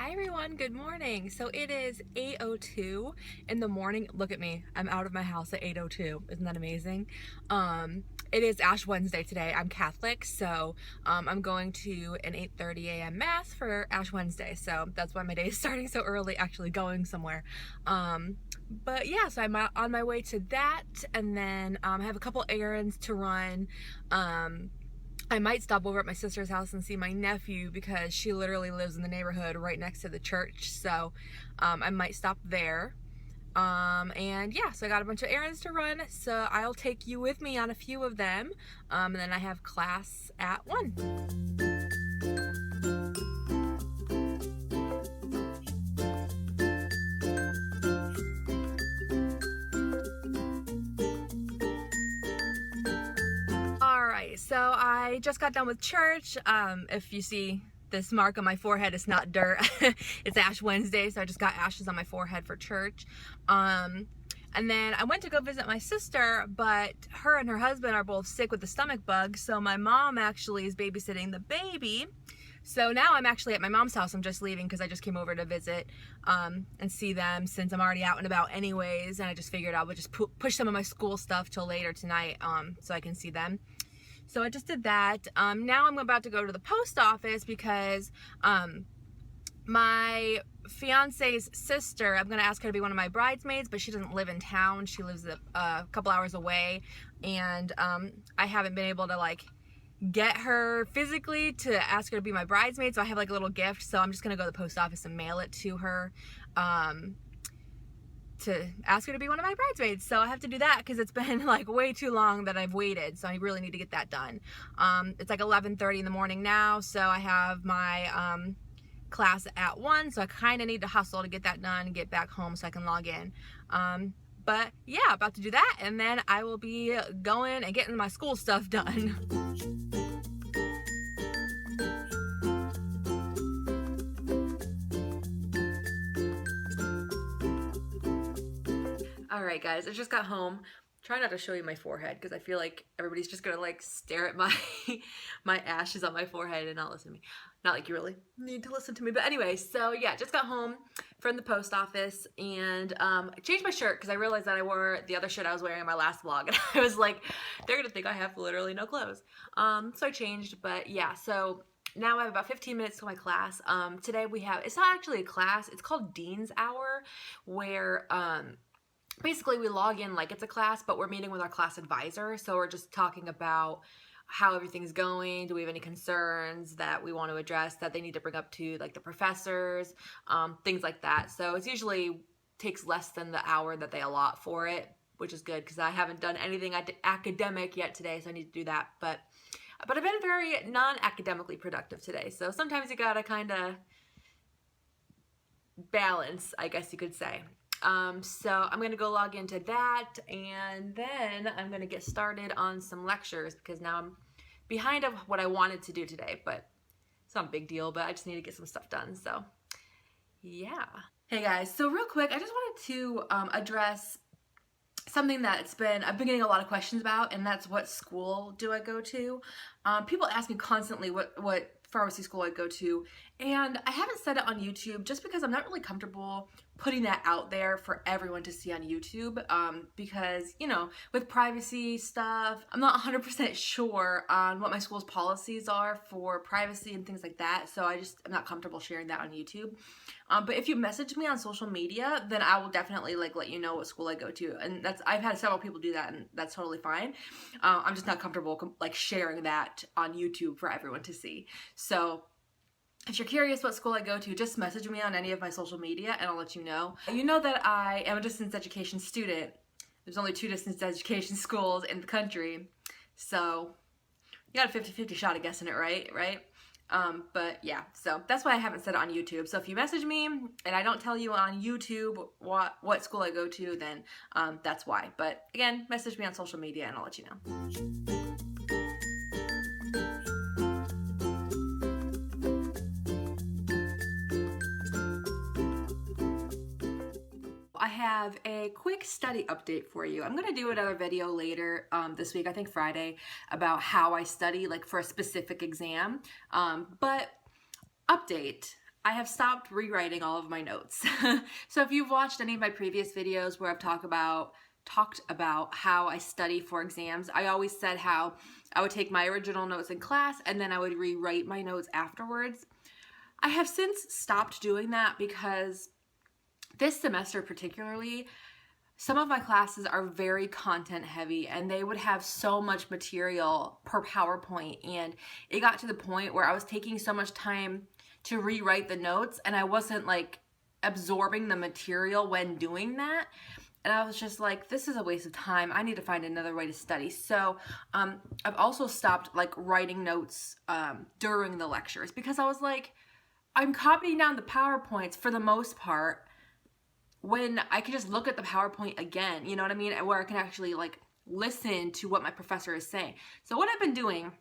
Hi everyone, good morning. So it is 8:02 in the morning. Look at me. I'm out of my house at 8:02. Isn't that amazing? It is Ash Wednesday today. I'm Catholic, so I'm going to an 8:30 a.m. mass for Ash Wednesday. So that's why my day is starting so early, actually going somewhere. But yeah, so I'm on my way to that, and then I have a couple errands to run. I might stop over at my sister's house and see my nephew because she literally lives in the neighborhood right next to the church. So I might stop there. And yeah, so I got a bunch of errands to run. So I'll take you with me on a few of them. And then I have class at 1. Alright, so I just got done with church. If you see this mark on my forehead, it's not dirt. It's Ash Wednesday, so I just got ashes on my forehead for church. And then I went to go visit my sister, but her and her husband are both sick with the stomach bug, so my mom actually is babysitting the baby. So now I'm actually at my mom's house. I'm just leaving because I just came over to visit and see them since I'm already out and about anyways, and I just figured I would just push some of my school stuff till later tonight so I can see them. So I just did that. Now I'm about to go to the post office because my fiance's sister, I'm gonna ask her to be one of my bridesmaids, but she doesn't live in town. She lives a couple hours away, and I haven't been able to like get her physically to ask her to be my bridesmaid, so I have like a little gift. So I'm just gonna go to the post office and mail it to her to ask her to be one of my bridesmaids. So I have to do that because it's been like way too long that I've waited, so I really need to get that done. It's like 11:30 in the morning now, so I have my class at 1, so I kind of need to hustle to get that done and get back home so I can log in. But yeah, about to do that, and then I will be going and getting my school stuff done. Alright guys, I just got home. Try not to show you my forehead because I feel like everybody's just gonna like stare at my my ashes on my forehead and not listen to me. Not like you really need to listen to me, but anyway, so yeah, just got home from the post office, and I changed my shirt because I realized that I wore the other shirt I was wearing in my last vlog, and I was like, they're gonna think I have literally no clothes. So I changed, but yeah, so now I have about 15 minutes to my class. Today we have, it's not actually a class, it's called Dean's Hour, where basically we log in like it's a class, but we're meeting with our class advisor. So we're just talking about how everything's going. Do we have any concerns that we want to address that they need to bring up to like the professors, things like that. So it's usually takes less than the hour that they allot for it, which is good because I haven't done anything academic yet today, so I need to do that. But I've been very non-academically productive today. So sometimes you gotta kind of balance, I guess you could say. So I'm going to go log into that, and then I'm going to get started on some lectures because now I'm behind of what I wanted to do today, but it's not a big deal, but I just need to get some stuff done. So yeah. Hey guys, so real quick, I just wanted to address something that's I've been getting a lot of questions about, and that's what school do I go to? People ask me constantly what pharmacy school I go to, and I haven't said it on YouTube just because I'm not really comfortable putting that out there for everyone to see on YouTube, because, you know, with privacy stuff, I'm not 100% sure on what my school's policies are for privacy and things like that, so I'm not comfortable sharing that on YouTube. But if you message me on social media, then I will definitely like let you know what school I go to, and I've had several people do that, and that's totally fine. I'm just not comfortable like sharing that on YouTube for everyone to see. So if you're curious what school I go to, just message me on any of my social media and I'll let you know. You know that I am a distance education student. There's only 2 distance education schools in the country, so you got a 50-50 shot of guessing it right? But yeah, so that's why I haven't said it on YouTube. So if you message me and I don't tell you on YouTube what school I go to, then that's why. But again, message me on social media and I'll let you know. I have a quick study update for you. I'm gonna do another video later this week, I think Friday, about how I study like for a specific exam. But update, I have stopped rewriting all of my notes. So if you've watched any of my previous videos where I've talked about how I study for exams, I always said how I would take my original notes in class and then I would rewrite my notes afterwards. I have since stopped doing that because this semester particularly, some of my classes are very content heavy and they would have so much material per PowerPoint, and it got to the point where I was taking so much time to rewrite the notes and I wasn't like absorbing the material when doing that. And I was just like, this is a waste of time. I need to find another way to study. So I've also stopped like writing notes during the lectures because I was like, I'm copying down the PowerPoints for the most part when I can just look at the PowerPoint again, you know what I mean? Where I can actually like listen to what my professor is saying. So what I've been doing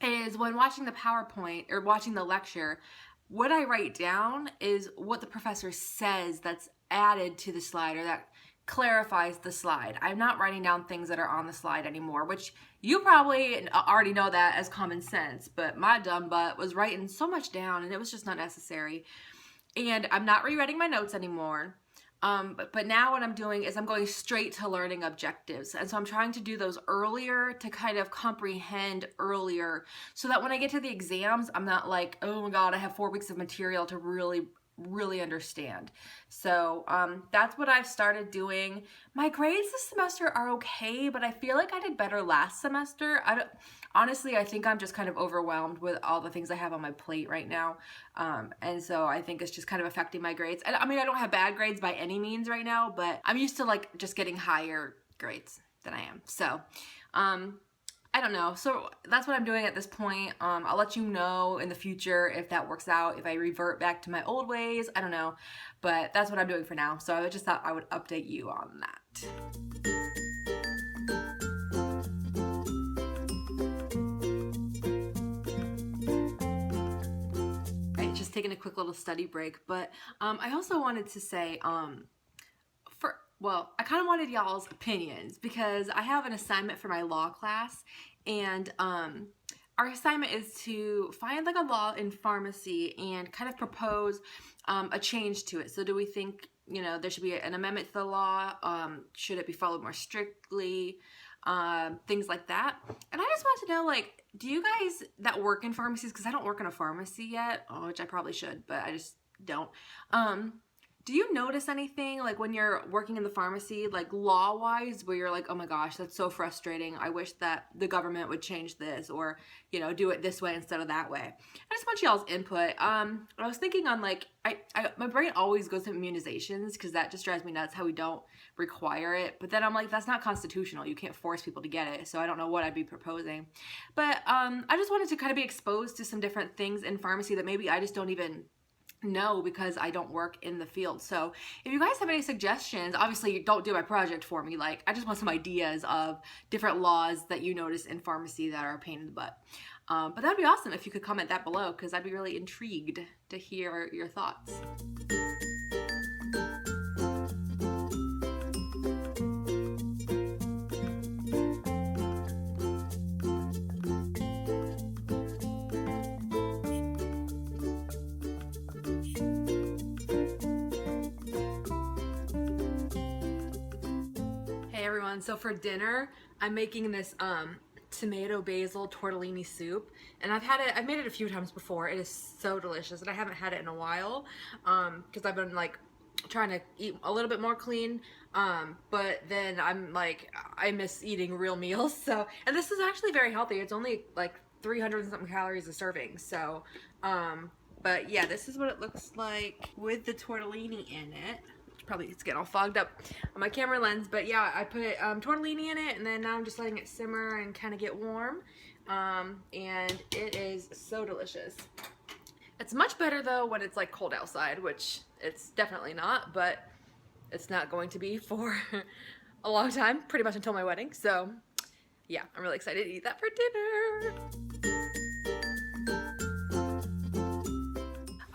is when watching the PowerPoint or watching the lecture, what I write down is what the professor says that's added to the slide or that clarifies the slide. I'm not writing down things that are on the slide anymore, which you probably already know that as common sense, but my dumb butt was writing so much down and it was just not necessary. And I'm not rewriting my notes anymore. But now what I'm doing is I'm going straight to learning objectives. And so I'm trying to do those earlier to kind of comprehend earlier so that when I get to the exams, I'm not like, oh my God, I have 4 weeks of material to really understand. So that's what I've started doing. My grades this semester are okay, but I feel like I did better last semester. Honestly, I think I'm just kind of overwhelmed with all the things I have on my plate right now. And so I think it's just kind of affecting my grades. And I mean, I don't have bad grades by any means right now, but I'm used to like just getting higher grades than I am. So I don't know. So that's what I'm doing at this point. I'll let you know in the future if that works out, if I revert back to my old ways. I don't know. But that's what I'm doing for now. So I just thought I would update you on that. Right, just taking a quick little study break. But I also wanted to say, well, I kind of wanted y'all's opinions because I have an assignment for my law class, and our assignment is to find like a law in pharmacy and kind of propose a change to it. So do we think, you know, there should be an amendment to the law? Should it be followed more strictly? Things like that. And I just want to know, like, do you guys that work in pharmacies, because I don't work in a pharmacy yet, which I probably should, but I just don't. Do you notice anything, like, when you're working in the pharmacy, like, law-wise, where you're like, oh my gosh, that's so frustrating. I wish that the government would change this or, you know, do it this way instead of that way. I just want y'all's input. I was thinking on, like, my brain always goes to immunizations because that just drives me nuts how we don't require it. But then I'm like, that's not constitutional. You can't force people to get it. So I don't know what I'd be proposing. But I just wanted to kind of be exposed to some different things in pharmacy that maybe I just don't even know because I don't work in the field. So if you guys have any suggestions, obviously don't do my project for me. Like, I just want some ideas of different laws that you notice in pharmacy that are a pain in the butt. But that'd be awesome if you could comment that below because I'd be really intrigued to hear your thoughts. So for dinner, I'm making this tomato basil tortellini soup, and I've made it a few times before. It is so delicious, and I haven't had it in a while because I've been like trying to eat a little bit more clean, but then I'm like, I miss eating real meals. So, and this is actually very healthy. It's only like 300 and something calories a serving. So but yeah, this is what it looks like with the tortellini in it. Probably it's getting all fogged up on my camera lens, but yeah, I put tortellini in it, and then now I'm just letting it simmer and kind of get warm, and it is so delicious. It's much better though when it's like cold outside, which it's definitely not, but it's not going to be for a long time, pretty much until my wedding. So yeah, I'm really excited to eat that for dinner.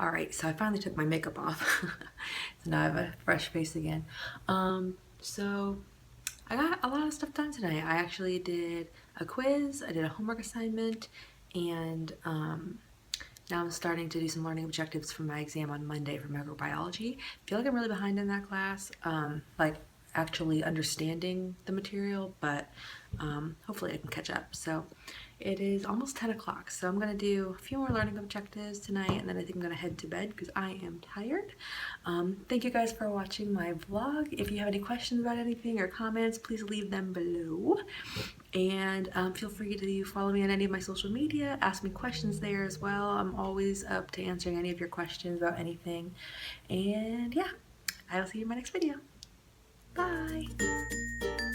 All right, so I finally took my makeup off. So now I have a fresh face again. So I got a lot of stuff done today. I actually did a quiz, I did a homework assignment, and Now I'm starting to do some learning objectives for my exam on Monday for microbiology. I feel like I'm really behind in that class, like actually understanding the material, but hopefully I can catch up. So it is almost 10 o'clock, so I'm going to do a few more learning objectives tonight, and then I think I'm going to head to bed because I am tired. Thank you guys for watching my vlog. If you have any questions about anything or comments, please leave them below. And feel free to follow me on any of my social media, ask me questions there as well. I'm always up to answering any of your questions about anything. And yeah, I will see you in my next video. Bye!